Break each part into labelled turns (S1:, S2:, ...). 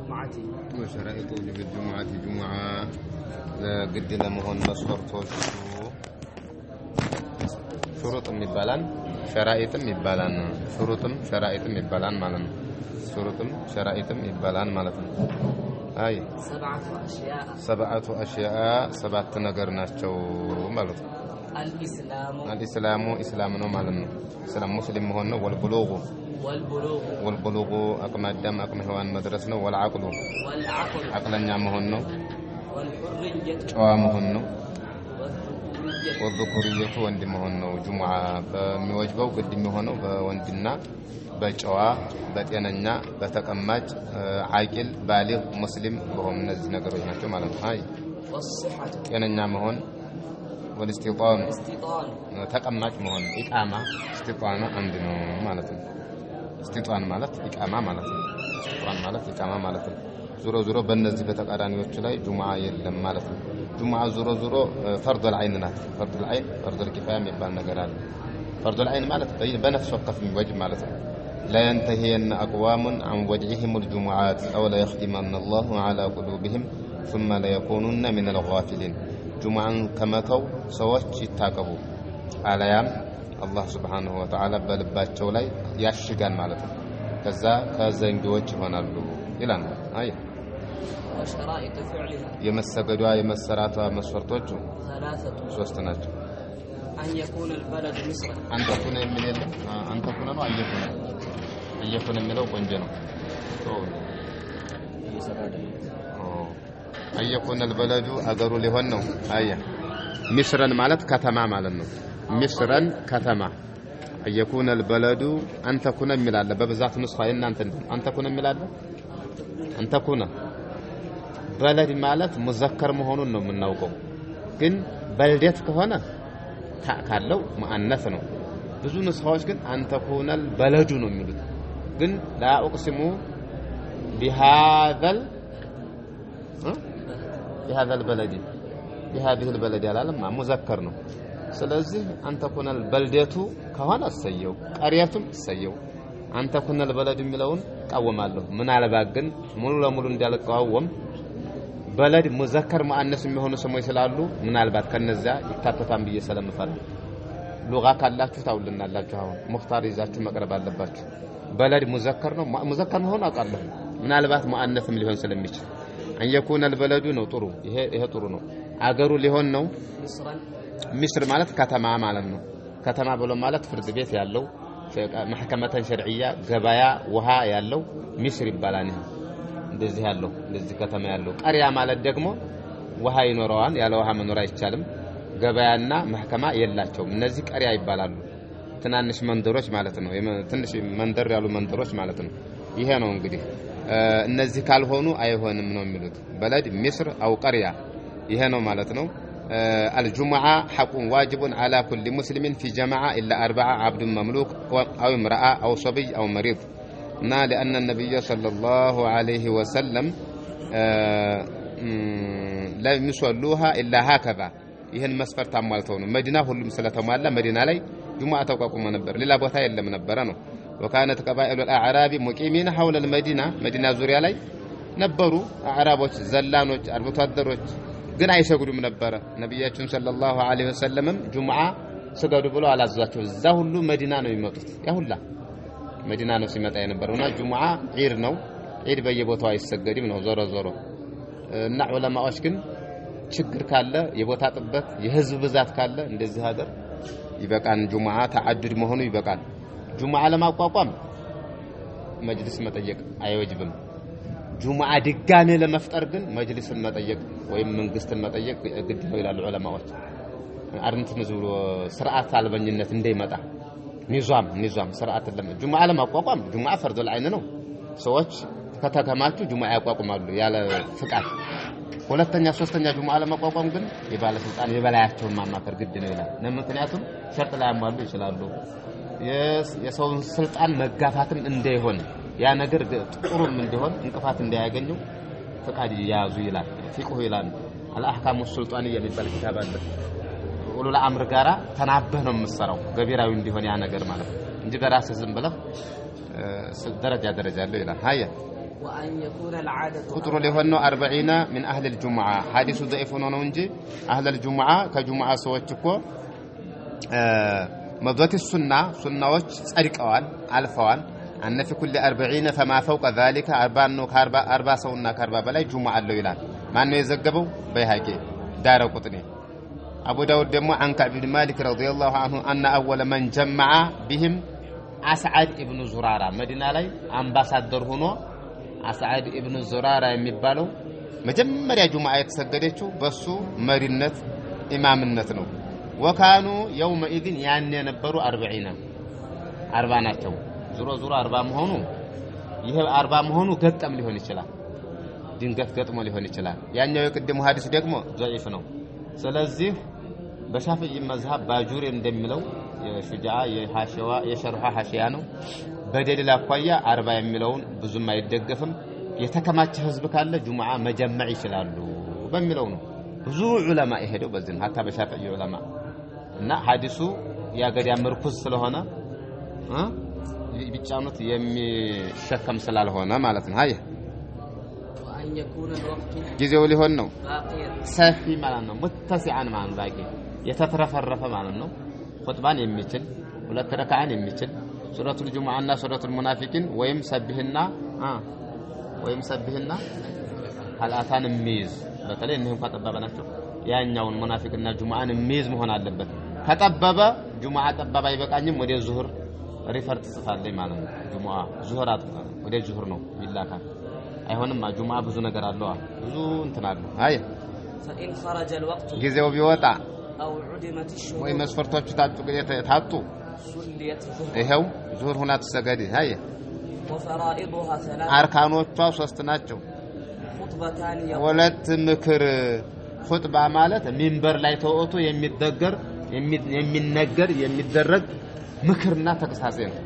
S1: جمعته
S2: وشرائط وجوب الجمعة جمعة قد لمهن مسفرتوش شروط ميبالان شرائط ميبالان شروط شرائط ميبالان مالن شروط شرائط ميبالان مالن أي سبعة أشياء سبعة نجار ناتشو مالن الإسلام إسلامنا مالن إسلام مسلم هون والبلوغ أقم الدم أقم هوان مدرسنا والعقل عقلنا مهون والحرية والذكورية وندمهن جمعة بمواجبه وقدمهن بوندنا بجوا بتياننا بتكمج عاقل بالغ مسلم بهم نزل نقرأ هنا مالهم هاي
S1: والصحة
S2: يننا مهون والاستيطان تكمج مهون إقامة استيطانة عندنا مالتهم استيطان مالت إقامة مالتهم استيطان مالت إقامة مالتهم زورو بنزل بتقارنيوش لاي جمعة يلم مالتهم جمعة زورو فرض العين نات فرض العين فرض الكفاية ميبال نقرال فرض العين مالت بنفس وقف من وجه مالته لا ينتهين أقوام عن وجعهم الجمعات أو لا يختمن الله على قلوبهم ثم لا يكونن من الغافلين جمعة كما تو سوتش يتاقبوا على يام الله سبحانه وتعالى بلباتشو لاي يشغال مالته كذا ينجوج هنالو إلى هاي
S1: وشرائط فعلها
S2: يمسجدوا يمسراتها مسفرتوچو
S1: ثلاثة
S2: سوستناچو
S1: أن يكون البلد مصر
S2: أن تكون من أن تكون أو أن يكون من لو كنجنو أن يكون البلد أجر لهنو أيه مصرا مالت كتما مالنو مصرا كتما أن يكون البلد أن تكون ميلاد ببذات نسخة أن تكون ميلاد أن تكون بلد مالت مذكر مهونن ነው የምናውቀው ግን በልደት ከሆነ ታካለው ሙአነስ ነው ብዙ ንስኻዎች ግን አንተ ኮነል በለዱ ነው የሚሉት ግን لا اقسم بهذا البلد بهذه البلد ያላለም ሙዘከር ነው ስለዚህ አንተ ኮነል በልደቱ ከሆነ ሰየው ቀሪያቱም ሰየው አንተ ኮነል በለዱ የሚለውን ቃወማለሁ ምን አለባት ግን ሙሉ ለሙሉ እንዳልቃወም بلد مذكر مؤنث የሚሆኑ ስሞች ስላሉ ምናልባት ከነዛ ይካተታም ብዬ ስለምፈልግ ሉጋ ካላችሁ ታውልናላችሁ አሁን ሙክታር ይዛችሁ መቅረብ አለባችሁ بلد مذكر ነው مذكر መሆኑ አውቃለሁ ምናልባት مؤنثም ሊሆን ስለሚችል ان يكون البلد ነው ጥሩ ይሄ ጥሩ ነው አገሩ ሊሆን ነው ሚስር ማለት ከተማ ማለት ነው ከተማ ብሎ ማለት ፍርድ ቤት ያለው محكمة شرعية ገበያ ውሃ ያለው ሚስር ይባላል እንደዚህ ያለው እንደዚህ ከተማ ያለው ቀሪያ ማለት ደግሞ ውሃ ይኖረዋል ያለ ውሃ መኖር አይቻልም ገበያና محكمة የላቸውም እነዚህ ቀሪያ ይባላሉ ትናንሽ መንደሮች ማለት ነው ትንሽ መንደር ያሉ መንደሮች ማለት ነው ይሄ ነው እንግዲህ እነዚህ ካልሆኑ አይሆንም ነው የሚሉት بلد مصر او قريه ይሄ ነው ማለት ነው الجمعة حق واجب على كل مسلم في جماعة إلا 4 عبد مملوك أو امرأة أو صبي أو مريض لأن النبي صلى الله عليه وسلم لا يصلوها إلا هكذا ይሄን መስፈርት አሟልተው ነው መዲና ሁሉም ስለተሟላ መዲና ላይ ጁማዓ ተቋቁሞ ነበር ሌላ ቦታ የለም ነበር ነው وكانت قبائل الأعراب مقيمين حول المدينة مدينة ዙሪያ ላይ ነበሩ አዕራቦች ዘላኖች አርብቶ አደሮች ግን አይሰግዱም ነበር ነብያችን ሰለላሁ ዐለይሂ ወሰለም ጁማዓ ሰገዱ ብለው አላዘዛቸው እዛ ሁሉ መዲና ነው የሚመጡት ያ ሁላ መዲና ነው ሲመጣ የነበረውና ጁማዓ ዒድ ነው ዒድ በየቦታው አይሰገድም ነው ዞሮ እና ዑለማዎች ግን ችግር ካለ የቦታ ጥበት የህዝብ ብዛት ካለ እንደዚህ ሀገር ይበቃን ጁማዓ ተዓድድ መሆኑ ይበቃል ጁማዓ ለማቋቋም መጅልስ መጠየቅ አይወጅብም ጁማዓ ድጋሜ ለመፍጠር ግን መጅልስን መጠየቅ ወይም መንግስትን መጠየቅ ግድ ነው ይላሉ ዑለማዎች አርንት ንዙሩ ስርዓት አልበኝነት እንደይመጣ ኒዛም ስርዓት ጁማዓ ለማቋቋም ጁማዓ ፈርድ العين ነው ሰዎች ከተከማቹ ጁማዓ ያቋቁማሉ ያለ ፍቃድ ሁለተኛ ሶስተኛ ጁማዓ ለማቋቋም ግን የባለስልጣን የበላያቸውን ማማከር ግድ ነው ይላል ለምክንያቱም ሸርጥ ላይ ያሟሉ ይችላሉ የሰውን ስልጣን መጋፋትም እንደይሆን ያ ነገር ጥሩም እንደሆን እንቅፋት እንዳያገኘው ፍቃድ ያዙ ይላል ፍቅሁ ይላል አልአህካሙ ሱልጣንያ የሚባል ኪታብ አለ ወሉ ለአምር ጋራ ተናበህ ነው የምሰራው ገቢራዊ እንዲሆን ያ ነገር ማለት እንጂ በራስ ዝም ብለህ ደረጃ አለው ይላል ሃያ
S1: وأن يكون العدد
S2: ቁጥሩ ሊሆን ነው 40 من أهل الجمعة حديث ضعيف ነው እንጂ أهل الجمعة ከጁሙዓ ሰዎች እኮ مضت السنة سنዎች ጸድቀዋል አልፈዋል أن في كل 40 فما فوق ذلك 40 ነው ከ40 ሰውና ከ40 በላይ ጁሙዓ አለው ይላል ማን ነው የዘገበው በይሃቂ ዳረቁጥኒ أبو داود دمو عن كعب بن مالك رضي الله عنه أن أول من جمع بهم أسعد ابن زرارة مدينة لي أمباسادر هنا أسعد ابن زرارة يمبالو مجمّر يا جماعة يتسجدتشو بسو مرنة إمام النتنو وكانوا يومئذ يعني نبروا 40 ናቸው ዙሮ 40 መሆኑ ይሄ 40 መሆኑ ገጠም ሊሆን ይችላል ድንገት ገጥሞ ሊሆን ይችላል ያኛው የቅድሙ ሐዲስ ደግሞ ضعيف ነው ስለዚህ በሻፊዒ መዝሐብ ባጁሪ እንደሚለው የሹጃአ የሐሸዋ የሸርሐ ሐሺያ ነው በደሊል አኳያ 40 የሚለውን ብዙም አይደገፍም የተከማቸ ህዝብ ካለ ጁሙዓ መጀመዕ ይችላሉ በሚለው ነው ብዙ ዑለማ ይሄደው በዚህ hatta በሻፊዒ ዑለማ እና ሐዲሱ ያገዳ ምርኩዝ ስለሆነ ቢጫኑት የሚሸከም ስላልሆነ ማለት ነው አይ
S1: أن يكون الوقت
S2: ጊዜው ሊሆን ነው
S1: باقيا
S2: ሰፊ ማለት ነው ሙተሲዓን ማለት ነው ባቂ የተትረፈረፈ ማለት ነው ኹጥባን የሚችል ሁለት ረካዓን የሚችል ሱረቱል ጁሙዓና ሱረቱል ሙናፊቂን ወይም ሰብህና ሐላታን የሚይዝ በተለይ እነሆ ከጠበበ ናቸው ያኛውን ሙናፊቅና ጁሙዓን የሚይዝ መሆን አለበት ከጠበበ ጁሙዓ ጠበባ ይበቃኝም ወደ ዙህር ሪፈር ትጽፋለች ማለት ነው ጁሙዓ ዙህር አጥፋ ወደ ዙህር ነው ይላካል አይሆንም ጁሙዓ ብዙ ነገር አለው ብዙ እንትን አለው አይ
S1: فإن خرج الوقت
S2: ጊዜው ቢወጣ
S1: أو عدمت الشروط
S2: ወይ መስፈርቶቹ ታጡ
S1: صليت الظهر
S2: ይሄው ዙህር ሁና ተሰገደ አይ
S1: وفرائضها 3
S2: አርካኖቿ 3 ናቸው
S1: خطبتان
S2: ሁለት ምክር ኹጥባ ማለት ሚንበር ላይ ተወጥቶ የሚደረግ ምክርና ተቀሳጼ ነው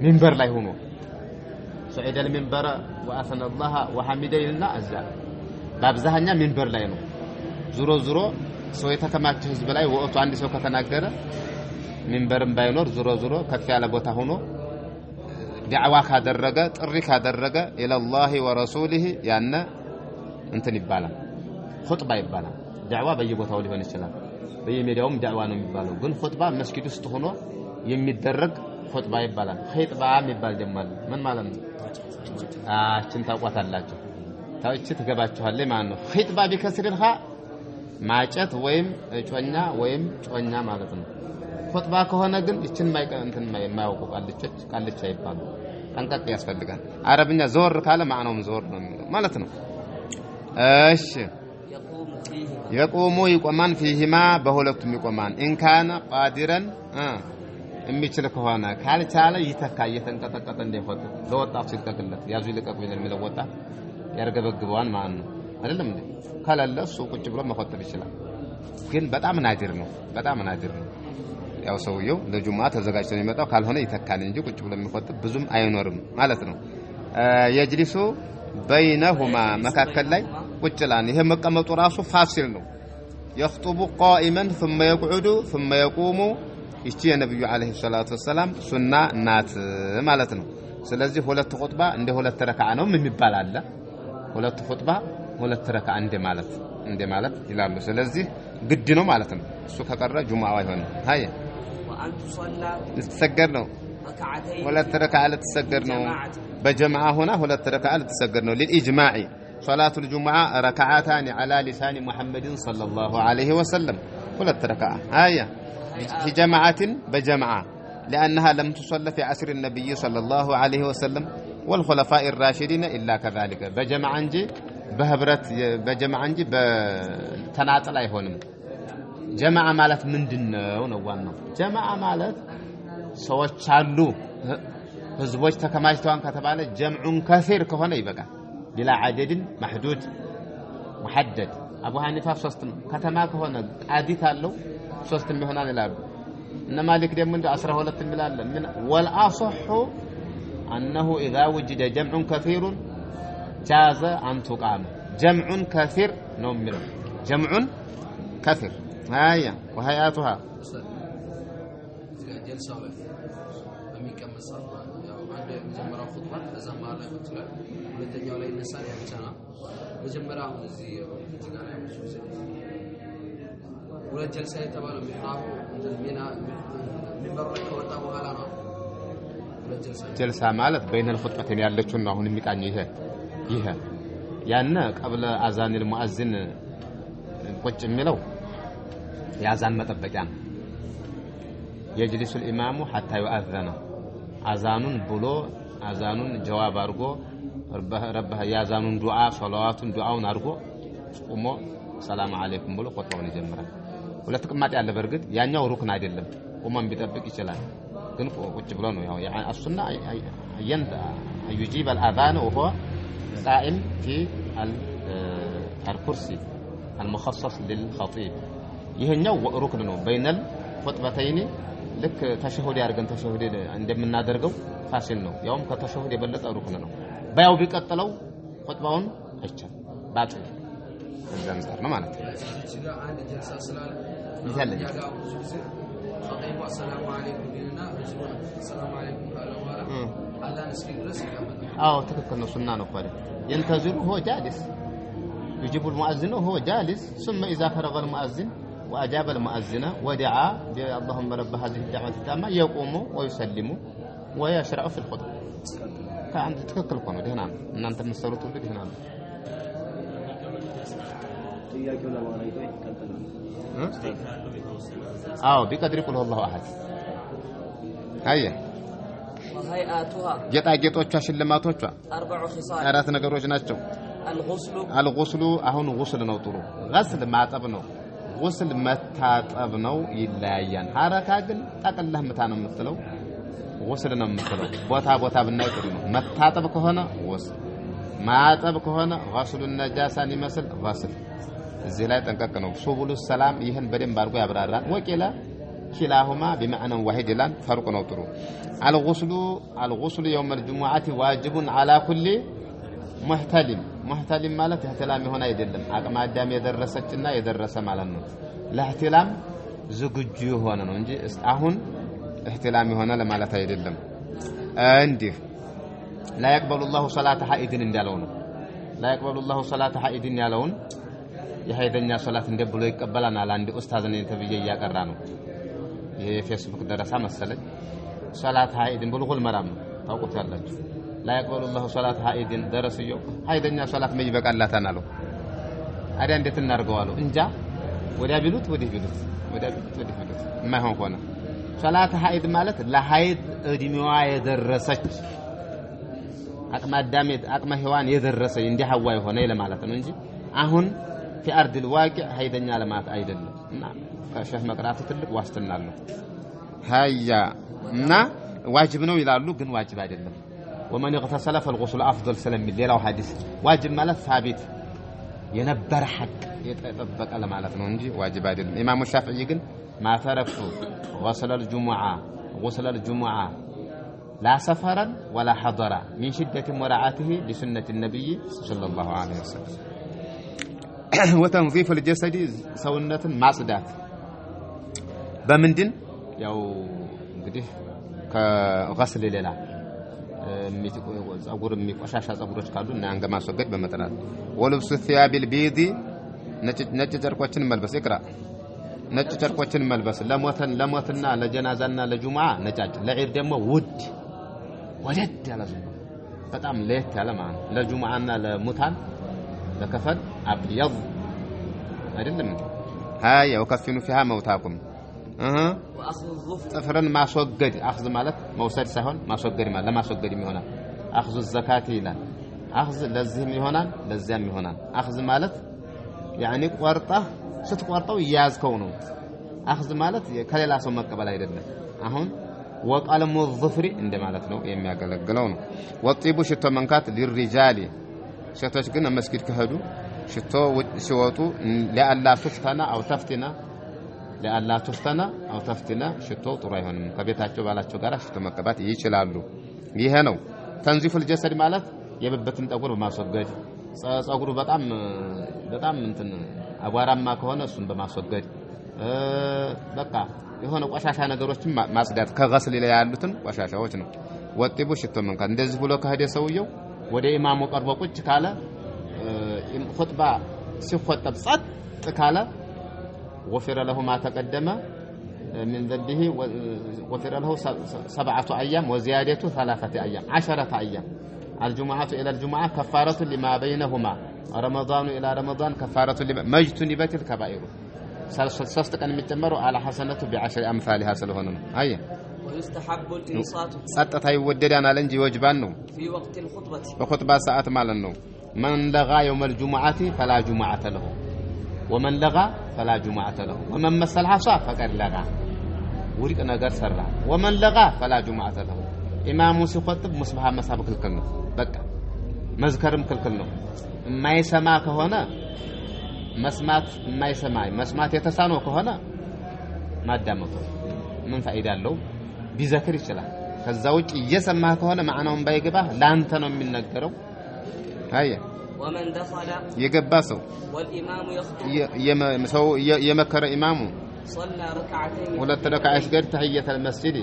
S2: ሚንበር ላይ ሆኖ سعيد المنبر واثنى الله وحمد لله عز በአብዛኛ ሚንበር ላይ ነው ዙሮ ሰው የተከማቸ ህዝብ ላይ ወጥቶ አንድ ሰው ከተናገረ ሚንበርም ባይኖር ዙሮ ከፍ ያለ ቦታ ሆኖ ዳዕዋ ካደረገ ጥሪ ካደረገ ኢላላህ ወረሱሊሂ ያነ እንትን ይባላል ኹጥባ ይባላል ዳዕዋ በየቦታው ሊሆን ይችላል በየሜዳውም ዳዕዋ ነው የሚባለው ግን ኹጥባ መስጊድ ውስጥ ሆኖ የሚደረግ ኹጥባ ይባላል ኺጥባ የሚባል ጀማል ምን ማለት ነው አችን ታቋታላችሁ ታውጭ ትገባችኋል ማለት ነው ኺጥባ ቢከስሪልኻ ማጨት ወይም ጮኛ ወይም ጮኛ ማለት ነው ኹጥባ ከሆነ ግን እችን የማያውቁ ቃልቻ ይባላል ጠንቀቅ ያስፈልጋል አረብኛ ዘወር ካለ ማዕናውም ዘወር ነው የሚለው ማለት ነው እሺ يقوم يقومان فيهما በሁለቱም ይቆማን إن كان قادرا የሚችል ከሆነ ካልቻለ ይተካ እየተንቀጠቀጠ እንደይፈጥ ለወጣት ሲልቀቅለት ያዙ ይልቀቁ የሚለው ወጣት ያርገበግበዋን ማለት ነው አይደለም እንዴ ካላለሱ ቁጭ ብሎ መፈጠር ይችላል ግን በጣም ናዲር ነው ያው ሰውየው ለጁሙዓ ተዘጋጅቶ ነው የመጣው ካልሆነ ይተካል እንጂ ቁጭ ብሎ የሚፈጠር ብዙም አይኖርም ማለት ነው የጅሊሱ بينهما መካከል ላይ ቁጭ ላን ይሄ መቀመጡ ራሱ ፋሲል ነው يخطب قائما ثم يقعد ثم يقوم ይቺ የነብዩ አለይሂ ሰላቱ ወሰለም ሱና ናት ማለት ነው ስለዚህ ሁለት ኹጥባ እንደ ሁለት ረካዓ ነው የሚባል አለ ሁለት ኹጥባ ሁለት ረካዓ እንደ ማለት ይላሉ ስለዚህ ግድ ነው ማለት ነው እሱ ከቀረ ጁሙዓ አይሆንም ሃያ
S1: وأن تصلى
S2: ልትሰገድ ነው
S1: ركعتين
S2: ሁለት ረካዓ ልትሰገድ ነው በጀማዓ ሆና ሁለት ረካዓ ልትሰገድ ነው للإجماع صلاة الجمعة ركعتان على لسان محمد صلى الله عليه وسلم ሁለት ረካዓ ሃያ في جماعة بجماعة لأنها لم تصلى في عصر النبي صلى الله عليه وسلم والخلفاء الراشدين إلا كذلك بجماعة انجي بهبرت بجماعة انجي بتناطل አይሆንም جماعة ማለት ምንድነው ነው ዋናው جماعة ማለት ሰዎች አሉ ህዝቦች ተከማችተዋን ከተባለ جمع كثير ከሆነ ይበቃል بلا عدد محدود محدد أبو حنيفة 3 ከተማ ከሆነ ቃዲት አለው 3 ይሆናል ይላሉ እነ ማሊክ ደግሞ እንደ 12 ይላል ምን والأصح أنه إذا وجد جمع كثير جاز أن تقام جمع كثير نمر جمع كثير هيا وهيئاتها
S3: جلسة بميكمل صار መጀመሪያው ኹጥባ ከዛ መሃል ላይ ይችላል ሁለተኛው ላይ ይነሳል ያቻና መጀመሪያው እዚህ ጋር ላይ ሁለት ጀልሳ የተባለው ሚፍራሁ ሚና ሚንበሩ ላይ ከወጣ በኋላ ነው
S2: ጀልሳ ማለት በይነ الخطبتين ያለችው ነው አሁን የሚቃኝ ይሄ ያነ قبل اذان المؤذن ቁጭ የሚለው ያዛን መጠበቂያ ነው يجلس الامام حتى يؤذن اذانون ብሎ اذانون جواب አድርጎ ረበህ ያዛኑን ዱዓ ሶላዋቱን ዱዓውን አድርጎ ቆሞ ሰላም አለይኩም ብሎ ቁጥራውን ይጀምራል ሁለት ቅማጥ ያለ በርግጥ ያኛው ሩክን አይደለም ቆሞን ቢጠብቅ ይችላል ግን ቁጭ ብሎ ነው ያው አሱና يجيب الاذان وهو قائم في الكرسي المخصص للخطيب ይሄኛው ሩክን ነው በይነል ኹጥበተይኒ ልክ ተሸሁድ ያርገን ተሸሁድ እንደምናደርገው ፋሲል ነው ያውም ከተሸሁድ የበለጠ ሩክን ነው ባያው ቢቀጥለው ኹጥባውን አይቻል ባጥ እንዛንዛር ነው ማለት ነው
S3: እዚጋ አንድ ጀልሳ ስላለ
S2: ይያለ
S3: خطيب السلام عليكم لنا السلام عليكم قالوا الله نسكي درس
S2: አዎ ትክክል ነው ሱና ነው ማለት ينتظر هو جالس يجيب المؤذن وهو جالس ثم اذا فرغ المؤذن واجاب المؤذن ودعا اللهم رب هذه الدعوه التامه يقوم ويسلم ويشرع في الخطبه فعند تككل كونه دهنا ان انت مسروت ሁሉ ደህና ነው
S4: ጥያቄው ለማለት ይቀጥላል
S2: አዎ ቢቀድር ቁል والله احد هيا
S1: وهيئاتها
S2: ጌጣጌጦቿ ሽልማቶቿ
S1: 4 خصال
S2: አራት ነገሮች ናቸው الغسل አሁን غسل ነው ጥሩ غسل ማጠብ ነው غسل መታጠብ ነው ይለያያል ሐረካ ግን ጠቅላህ መታ ነው የምትለው غسل ነው የምትለው ቦታ ብናይ ጥሩ ነው መታጠብ ከሆነ غسل ማጠብ ከሆነ غسل النجاسة ይመስል غسل እዚህ ላይ ጠንቀቅ ነው ሱቡሉ ሰላም ይሄን በደንብ አድርጎ ያብራራል ወቂላ كلاهما بمعنى واحد لان فرق ነው ጥሩ الغسل يوم الجمعة واجب على كل محتلم ማለት احتلام ይሆን አይደለም አቅመ አዳም የደረሰችና የደረሰ ማለት ነው ለእህትላም ዝግጁ የሆነ ነው እንጂ አሁን احتلام ይሆነ ለማለት አይደለም እንዲህ لا يقبل الله صلاة حائض እንዳለው ነው لا يقبل الله صلاة حائض ያለውን የሀይደኛ ሶላት እንደብሎ ይቀበላናል አንድ ኡስታዝ ነኝ ተብዬ ያቀራ ነው የፌስቡክ ደረሳ መሰለኝ ሶላት ሀይድን ብሉል መራም ታውቁት ያላችሁ لا يقبل الله صلاة ሀይድን ደረስየው ሀይደኛ ሶላት ምን ይበቃላታል አለው አዲያ እንዴት እናርገዋለሁ እንጃ ወዲያ ቢሉት ወዲህ ቢሉት ማይሆን ሆነ ሶላት ሀይድ ማለት ለሀይድ እድሜዋ የደረሰች አቅመ ሔዋን የደረሰ እንደ ሐዋ የሆነ ለማለት ነው እንጂ አሁን في ارض الواقع ሀይደኛ ለማለት አይደለም እና ከሸህ መቅራቱ ትልቅ ዋስትና አለው هيا እና ዋጅብ ነው ይላሉ ግን ዋጅብ አይደለም ومن اغتسل فالغسل افضل سلام ሌላው ሐዲስ ዋጅብ ማለት ثابت የነበረ ሐቅ የተጠበቀ ለማለት ነው እንጂ ዋጅብ አይደለም ኢማሙ ሻፊዒ ግን ما تركت غسل الجمعة لا سفرا ولا حضرا من شدة مراعاته لسنة النبي صلى الله عليه وسلم وتنظيف الجسد سونة ማጽዳት በምንድን ያው እንግዲህ ከغسل ሌላ ጸጉር የሚቆሻሻ ጸጉሮች ካሉ እና አንገ ማስወገድ በመጠናት ወልብስ الثياب البيض ነጭ ጨርቆችን መልበስ ይቅራ ነጭ ጨርቆችን መልበስ ለሞትና ለጀናዛና ለጁማዓ ነጫጭ ለዒድ ደግሞ ወደድ ያለ በጣም ለየት ያለ ማለት ለጁማዓና ለሙታን ለከፈን አብيض አይደለም هيا وكفنوا فيها موتاكم
S1: واخذ الظفر
S2: ጥፍርን ማስወገድ አخذ ማለት መውሰድ ሳይሆን ማስወገድ ማለት ለማስወገድ ይሆናል አخذ الزكاه ይላል አخذ ለዚህም ይሆናል ለዚያም ይሆናል አخذ ማለት يعني ቆርጣህ ስትቆርጠው ያዝከው ነው አخذ ማለት ከሌላ ሰው መቀበል አይደለም አሁን ወቀለሙ الظفر እንደማለት ነው የሚያገለግለው ነው ወጥይቡ ሽቶ መንካት للرجال ሴቶች ግን መስጊድ ከሄዱ ሽቶ ሲወጡ ለአላ ተፍተና አው ተፍተና ሽቶ ጥሩ አይሆንም ከቤታቸው ባላቸው ጋር ሽቶ መቀባት ይችላሉ ይሄ ነው ተንዚፍ الجسد ማለት የብብትን ጠጉር በማስወገድ ጸጉሩ በጣም እንትን አቧራማ ከሆነ እሱን በማስወገድ በቃ የሆነ ቆሻሻ ነገሮችን ማጽዳት ከغسل ላይ ያሉትን ቆሻሻዎች ነው ወጥቡ ሽቶ መንካት እንደዚህ ብሎ ከሄደ ሰውየው ወደ ኢማሙ ቀርቦ ቁጭ ካለ ኹጥባ ሲخطب ጸጥ ካለ ወፈረ له ما تقدم من ذنبه وفر له 7 أيام وزيادته 3 أيام 10 أيام الجمعة إلى الجمعة كفارة لما بينهما رمضان إلى رمضان كفارة لما مجتنبت الكبائر سلسلت كان متمروا على حسنته ب10 أمثالها سلهون هيا
S1: ويستحب الإنصات
S2: سطت يوددان على انجي وجبان نو
S1: في وقت الخطبة
S2: بخطبة ساعات مالن نو من لغى يوم الجمعة فلا جمعة له ومن لغى فلا جمعة له ومن مسل حصى فقد لغى وريق نغير سرع ومن لغى فلا جمعة له امام ሲخطب مسبح مساب ክልክል ነው በቃ መዝከርም ክልክል ነው የማይሰማ ከሆነ መስማት የማይሰማ መስማት የተሳነው ከሆነ ማዳመጡ ምን ፋይዳ አለው ቢዘክር ይችላል ከዛ ውጪ እየሰማ ከሆነ ማዕናውን ባይገባ ላንተ ነው የሚነገረው አየ
S1: ومن دخل
S2: የገባ ሰው
S1: والامام يخطب
S2: ሰው የመከረ ኢማሙ
S1: صلى ركعتين
S2: ሁለት ረካዓ ይስገድ ተህየተ المسجد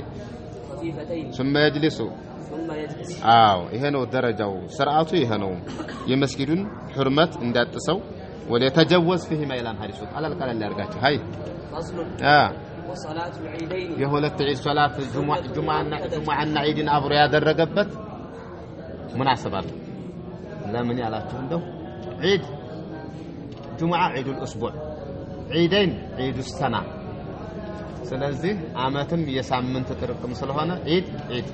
S1: خفيفتين
S2: ثم يجلس አዎ ይሄ ነው ደረጃው ስርዓቱ ይሄ ነው የመስጊዱን ህርመት እንዳጥሰው ወለ ተጀወዝ فيه ميلان حديث قال قال ያርጋችሁ ሃይ
S1: فصل وصلاه العيدين
S2: የሁለት ዒድ ሶላት ጁሙዓና ዒድን አብሮ ያደረገበት ሙናሰባት ለምን ያላችሁ እንደው ዒድ ጁሙዓ ዒዱል እስቡዕ ዒደን ዒዱስ ሰና ስለዚህ አመትም የሳምንት ጥርቅም ስለሆነ ዒድ ዒድ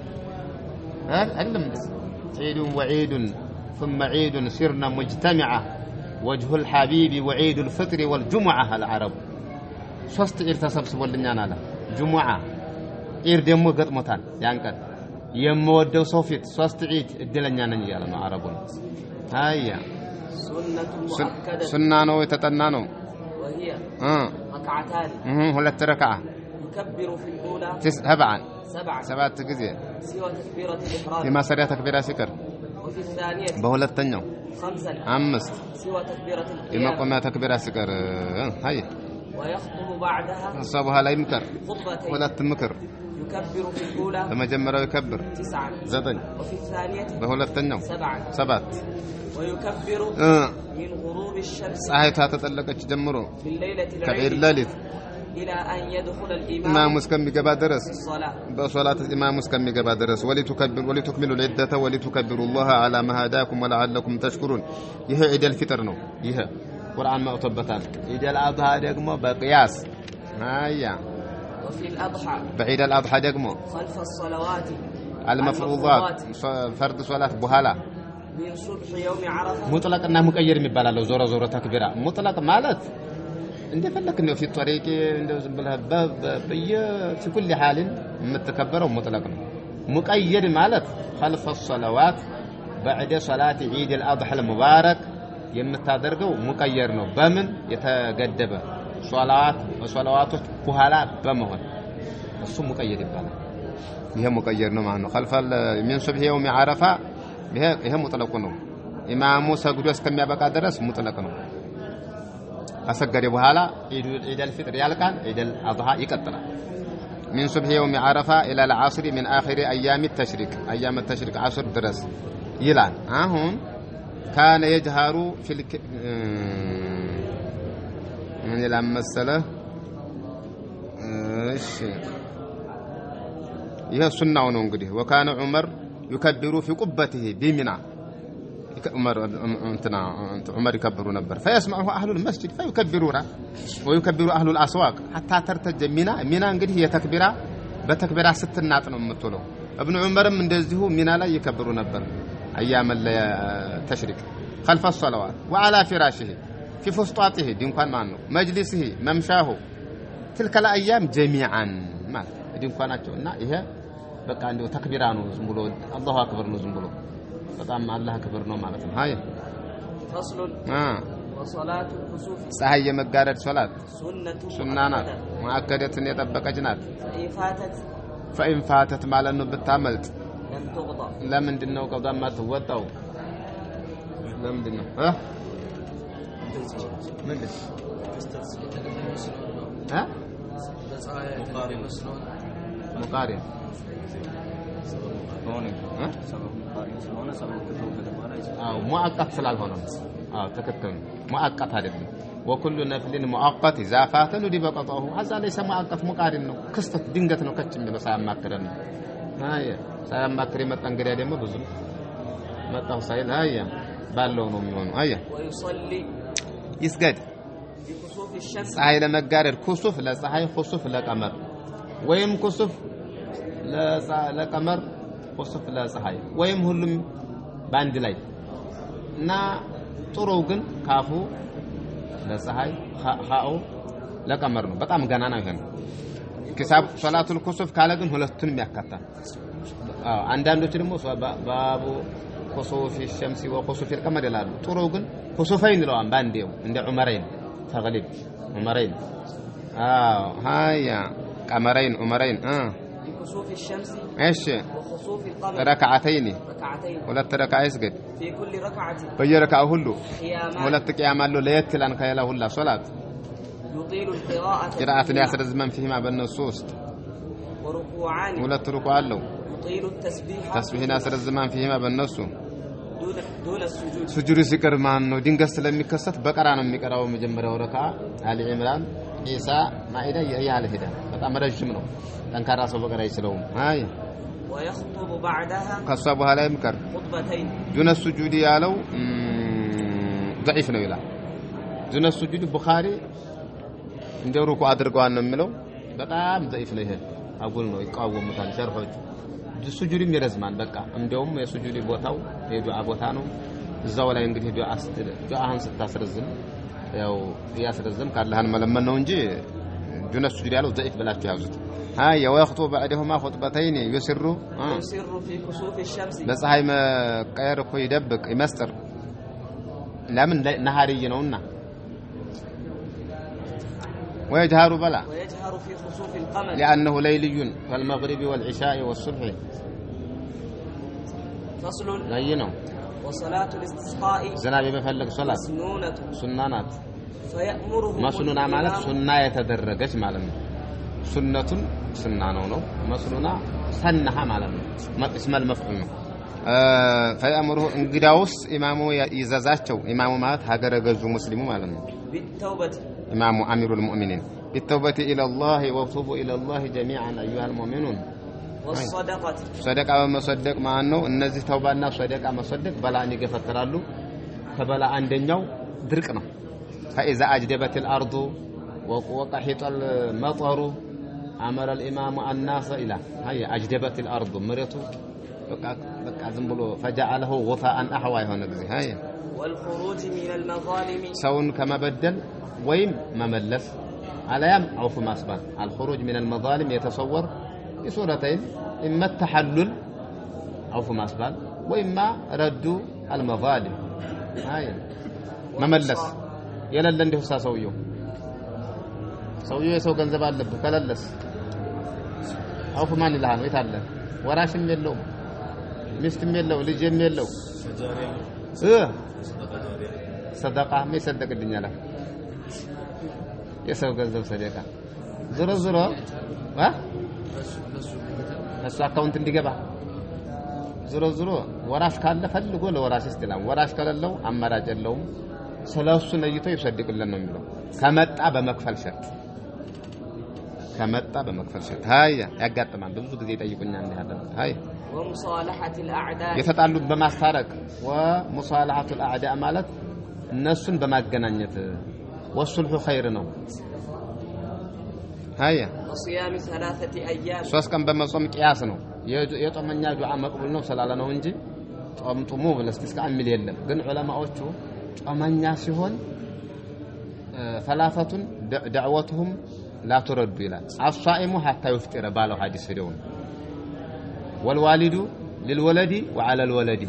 S2: አይደለም ዒድ ወዒድ ثم عيد صرنا مجتمعة وجه الحبيب وعيد الفطر والجمعة العرب ሶስት ዒድ ተሰብስቦልኛል አለ ጁሙዓ ዒድ ደግሞ ገጥሞታል ያንቀን የምወደው ሰው ፊት ሶስት ዒድ እድለኛ ነኝ ያለ ነው አረቡ አያ ሱና ነው የተጠና ነው
S1: وهي ركعتان
S2: ሁለት ረካዓ
S1: يكبر في الاولى
S2: ሰባት ጊዜ
S1: سوى تكبيرة الإحرام
S2: فيما سريع تكبيرة سكر
S1: وفي الثانية
S2: بهولتنيو
S1: 5 سوى تكبيرة القيام
S2: إما قمنا تكبيرة سكر هاي
S1: ويخطب بعدها
S2: صابها لا يمكر
S1: خطبتين
S2: ولا تمكر
S1: يكبر في الأولى
S2: لما جمره يكبر
S1: 9
S2: زدن
S1: وفي الثانية
S2: بهولتنيو
S1: 7 ويكبر من غروب الشمس
S2: هايتها تطلقت جمره
S1: في الليلة
S2: كعير ليلة
S1: إلى أن يدخل الإمام
S2: مسكن بجبا درس
S1: الصلاة
S2: بصلاة الإمام مسكن بجبا درس ولتكملوا العدة ولتكبروا الله على ما هداكم ولعلكم تشكرون يه عيد الفطر نو يه قرآن ما أطبتان عيد الأضحى دقمو بقياس هيا
S1: وفي الأضحى
S2: بعيد الأضحى دقمو
S1: خلف الصلوات
S2: المفروضات فرض صلاة بهالا
S1: من صبح يوم عرفة
S2: مطلق انه مقير የሚባላል ዞሮ ተክቢራ مطلق ማለት እንደፈለክ ነው في الطريق እንደው ዝም ብለህ في كل حال የምትከበረው مطلق ነው مقيد ማለት خلف الصلوات بعد صلاة عيد الأضحى المبارك የምታደርገው مقير ነው በምን የተገደበ ሶላዋቶች በኋላ በመሆን እሱ مقيد ይባላል ይሄ مقير ነው ማለት ነው خلف من صبح يوم عرفة ይሄ مطلق ነው ኢማሙ ሰግዶ እስከሚያበቃ ድረስ مطلق ነው አሰገደ በኋላ ዒድ አልፍጥር ያልቃል ዒድ አልአድሃ ይቀጥላል من صبح يوم عرفة إلى العصر من آخر أيام التشريق عصر درس يلان هون كان يجهر في من المسألة ايش يا سنة ونقدي وكان عمر يكبر في قبته بمنى عمر يكبروا نبر فيسمعه أهل المسجد فيكبرون ويكبر أهل الأسواق حتى ترتج منى እንግዲህ የተክቢራ በተክቢራ ስትናጥ ነው የምትለው ابن عمر من እንደዚሁ ሚና ላይ ይከብሩ ነበር ايام التشريق خلف الصلوات وعلى فراشه في فسطاطه ድንኳን ማን ነው مجلسه ممشاه تلك الايام جميعا ማለት ድንኳናቸውና ይሄ በቃ እንደው ተክቢራ ነው ዝም ብሎ አላሁ አክበር ነው ዝም ብሎ በጣም አላህ ክብር ነው ማለት ነው ሃይ
S1: فصل وصلاه الكسوف
S2: ፀሐይ የመጋረድ ሶላት
S1: ሱና ናት
S2: ሙአከደትን የጠበቀች ናት
S1: فإن
S2: فاتت ማለት ነው ብታመልጥ
S1: لم تقضى
S2: ለምንድን ነው ቀዷማ ተወጣው ለምንድን ነው ምንድን ሙቃሪን مؤقت سلالهونم تكتل مؤقت هذا وكل نفل مؤقت إذا فاتن ودي بقطعه هذا ليس مؤقت مقارن كستة دينغت نو كتشم لو سام ماكرن هاي سام ماكري متانغري ديم بزو متاو سايل هاي بالو نو ميونو هاي
S1: ويصلي
S2: يسجد
S1: بكسوف الشمس
S2: ፀሐይ ለመጋረድ ኩሱፍ ለፀሐይ ኩሱፍ ለቀመር ወይም ኩሱፍ ለቀመር ኩሱፍ ለፀሐይ ወይም ሁሉም ባንድ ላይ እና ጥሩ ግን ካፉ ለፀሐይ ኻኡ ለቀመር ነው በጣም ገና ነው ይሄን ኪሳብ ሶላቱል ኩሱፍ ካለ ግን ሁለቱንም ያካታል አንዳንዶች ደግሞ ባቡ ኩሱፍ الشمس وخسوف القمر ይላሉ ጥሩ ግን ኩሱፈይን ይለዋል ባንዴው እንደ ዑመረይን تغلب عمرين هيا قمرين عمرين
S1: بكسوف الشمس
S2: ايش
S1: وخسوف القمر
S2: ركعتين ولا ركعه يسجد
S1: في كل ركعه
S2: بيركعه هلو ولا قيام له ليت لان كيلا هلا صلاه
S1: يطيل القراءه
S2: قراءه ياسر الزمان فيما بالنصوص
S1: وركوعان
S2: ولا ركوع له
S1: يطيل التسبيح
S2: تسبيح ياسر الزمان فيما بالنصوص
S1: دون السجود
S2: سجود ذكر ما انه دينغس ስለሚከሰት በቀራ ነው የሚቀራው መጀመሪያው ረካ አሊ ኢምራን ኢሳ ማኢዳ ያያለ ሄዳ በጣም ረጅም ነው ጠንካራ ሰው በቀራ ይችላል አይ
S1: ويخطب بعدها
S2: ከሷ በኋላ ይምከር
S1: خطبتين
S2: دون السجود ያለው ضعيف ነው ይላል دون السجود ቡኻሪ እንደው ሩኩ አድርገዋል ነው የሚለው በጣም ضعيف ነው ይሄ አጉል ነው ይቃወሙታል ሸርሖች ሱጁድም ይረዝማል በቃ እንደውም የሱጁድ ቦታው የዱዓ ቦታ ነው እዛው ላይ እንግዲህ ዱዓህን ስታስረዝም ያው ያስረዝም ካላህን መለመን ነው እንጂ ጁነ ሱጁድ ያለው ضعيف ብላችሁ ያዙት هاي ويخطب بعدهما خطبتين يسر
S1: في كسوف الشمس
S2: ለፀሐይ መቀየር እኮ ይደብቅ ይመስጥር ለምን ነሃሪይ ነውና ويجهر بلا
S1: ويجهر في خسوف القمر
S2: لأنه ليلي كالمغرب والعشاء والصبح
S1: فصل
S2: لينه
S1: وصلاة الاستسقاء
S2: زنابي بفلق صلاة
S1: مسنونة
S2: سنانات
S1: فيأمرهم
S2: مسنونة مالت سنة يتدرجش مالنا سنة سنانه مسنونة سنها مالنا اسم المفعول فيأمره انقداوس إمامه يزازاتشو إمامه مالت هاجر جزو مسلمو مالنا
S1: بالتوبة
S2: إمام أمير المؤمنين بالتوبة إلى الله وتوبوا إلى الله جميعا أيها المؤمنون
S1: والصدقة
S2: صدقة ومصدق مع أنه النزي توبنا صدقة مصدق بلا أن يقفترالو فبلا عندنيو دركنا فإذا أجدبت الأرض وقحط المطر أمر الإمام الناس إلى هي أجدبت الأرض مريته بقى زنبلو فجعله غثاء أحوى هنا هي
S1: والخروج من المظالم
S2: سون كما بدل ويم مملس على يم أو في مصبان الخروج من المظالم يتصور بصورتين إما التحلل أو في مصبان وإما رد المظالم هاي مملس يلا اللي عنده سويه يسوي ገንዘብ አለበት ከለለስ አውፍ ማን ይላል ይታለ ወራሽም የለው ሚስትም የለው ልጅም የለው ሰደቃ የሚሰደቅልኛል የሰው ገንዘብ ሰደቃ ዝሮ ዝሮ እሱ አካውንት እንዲገባ ዝሮ ዝሮ ወራሽ ካለ ፈልጎ ለወራሽ ይስተላም ወራሽ ከሌለው አማራጭ የለውም ስለሱ ነይቶ ይሰደቅልን ነው የሚለው ከመጣ በመክፈል ሸርጥ ሃይ ያጋጥማል ብዙ ጊዜ ይጠይቁኛል እንዴ አለ ሃይ
S1: ومصالحة الأعداء
S2: የተጣሉ በማስታረቅ ومصالحة الأعداء ማለት እነሱን በማገናኘት والصلح خير ነው ሃይ
S1: وصيام 3 أيام
S2: 3 ቀን በመጾም ቂያስ ነው የጦመኛ ዱዓ መቅቡል ነው ስላለ ነው እንጂ ጦምጡሙ ብለስቲስካ አሚል የለም ግን ዑለማዎቹ ጦመኛ ሲሆን ثلاثه دعوتهم لا ترد إلى الصائم حتى يفطر باله حديث هدون والوالد للولد وعلى الولد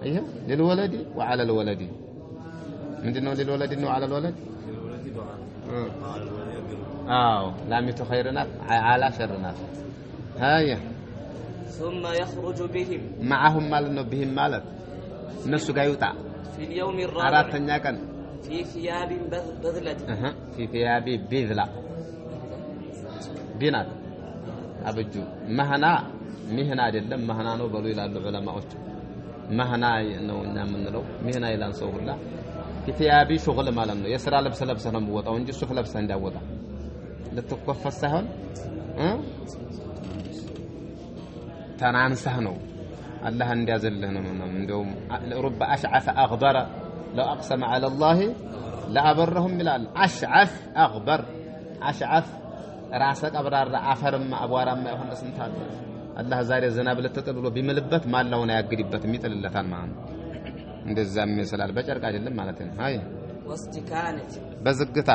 S2: ايوه للولد وعلى الولد مندنو للولد وعلى الولد لاميت خيرنات على شرنات هاي
S1: ثم يخرج بهم
S2: معهم مالنا بهم مالت الناس غايوتا
S1: في اليوم الرابع
S2: አራተኛ ቀን
S1: في ثياب بذلة
S2: في ثياب بذلة بنات أبجو مهنا مهنة አይደለም መህና ነው በሉ ይላሉ ዑለማዎች መህና ነው እና ምንለው መህና ይላል ሰው ሁላ ኪቲያቢ ሹግል ማለት ነው የሥራ ልብስ ለብሰህ ነው የምወጣው እንጂ ሱፍ ለብሰህ እንዳወጣ ልትኮፈስ ሳይሆን ተናንሰህ ነው الله እንዲያዘልህ ነው እንደውም رب اشعث اغبر لو اقسم على الله لابرهم ይላል اشعث اغبر اشعث ራሰ ቀብራራ አፈርማ አቧራማ የሆነ ስንት አለ الله ዛሬ ዝናብ ለተጠል ብሎ ቢመልበት ማላውን ያግድበት የሚጥልለታል ማለት ነው እንደዛም ይመስላል በጨርቅ አይደለም ማለት ነው አይ
S1: واستكانه
S2: በዝግታ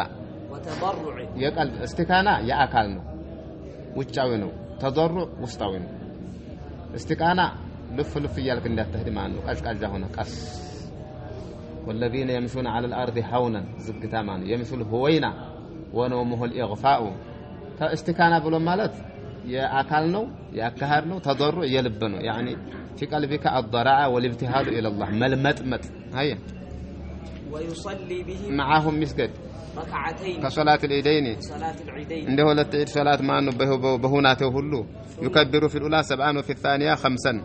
S1: وتضرع
S2: የቀልብ እስቲካና የአካል ነው ውጫዊ ነው ተضرع ውስጣዊ ነው استكانة لف يالك انت تهدي معنا قشقاجا هنا قص والذين يمشون على الارض هونا زقتا معنا يمشون هوينا ونومه الاغفاء استكانة بلو مالت يا اكل نو يا اكهار نو تضرع يلب نو يعني في قلبك الضراع والابتهال الى الله ملمطمط هيا
S1: ويصلي بهم
S2: معهم مسجد
S1: ركعتين
S2: كصلاة العيدين
S1: صلاة العيدين
S2: عنده ولا تعيد صلاة ما انه بهوناته هلو يكبر في الاولى 7 وفي الثانية 5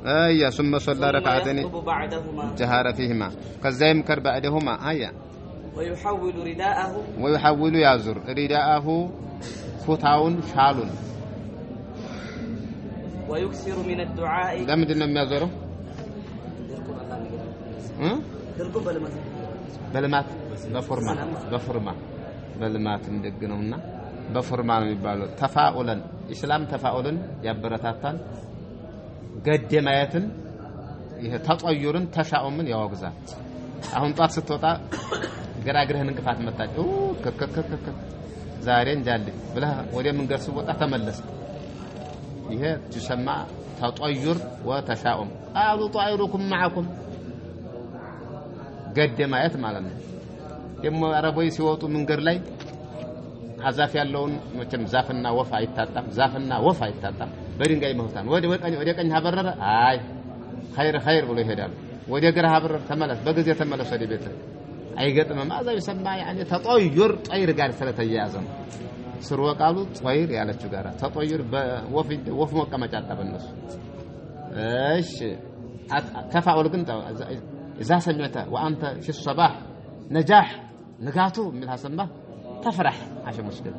S2: ايا ثم صلى ركعتين جهر فيهما كذا يمكر بعدهما ايا
S1: ويحول رداءه
S2: ويحول يازر رداءه فوتاون شالون
S1: ويكثر من الدعاء
S2: لمدنا يازره
S1: دركم
S2: በልማት በፎርማ በልማት እንደገነውና በፎርማ ነው የሚባለው ተፋኡለን እስላም ተፋኡልን ያበረታታል ገደ ማየትን ይሄ ተጠዩርን ተሻኡምን ያወግዛል አሁን ጧት ስትወጣ ገራግረህን እንቅፋት መጣች ከከከከ ዛሬ እንጃል ብለህ ወደ መንገድ ስትወጣ ተመለስ ይሄ ተሰማ ተጠዩር ወተሻኡም አሉ ጧይሩኩም ማዓኩም ገደ ማየት ማለት ነው ደሞ አረቦይ ሲወጡ መንገድ ላይ አዛፍ ያለውን መቼም ዛፍና ወፍ አይታጣም በድንጋይ መውታን ወደ ቀኝ ሀበረረ አይ ኸይር ብሎ ይሄዳል ወደ ግራ ሀበረረ ተመለስ በጊዜ ተመለስ ወደ ቤት አይገጥምም አዛው ይሰማ يعني ተጠዩር ጠይር ጋር ስለተያያዘ ስርወ ቃሉ ጠይር ያለችው ጋር ተጠዩር በወፍ መቀመጫ አጣበነሱ እሺ ተፋኡል ግን إذا سمعت وأنت في الصباح نجاح نجاتو من هالسمة تفرح عشان مشكلة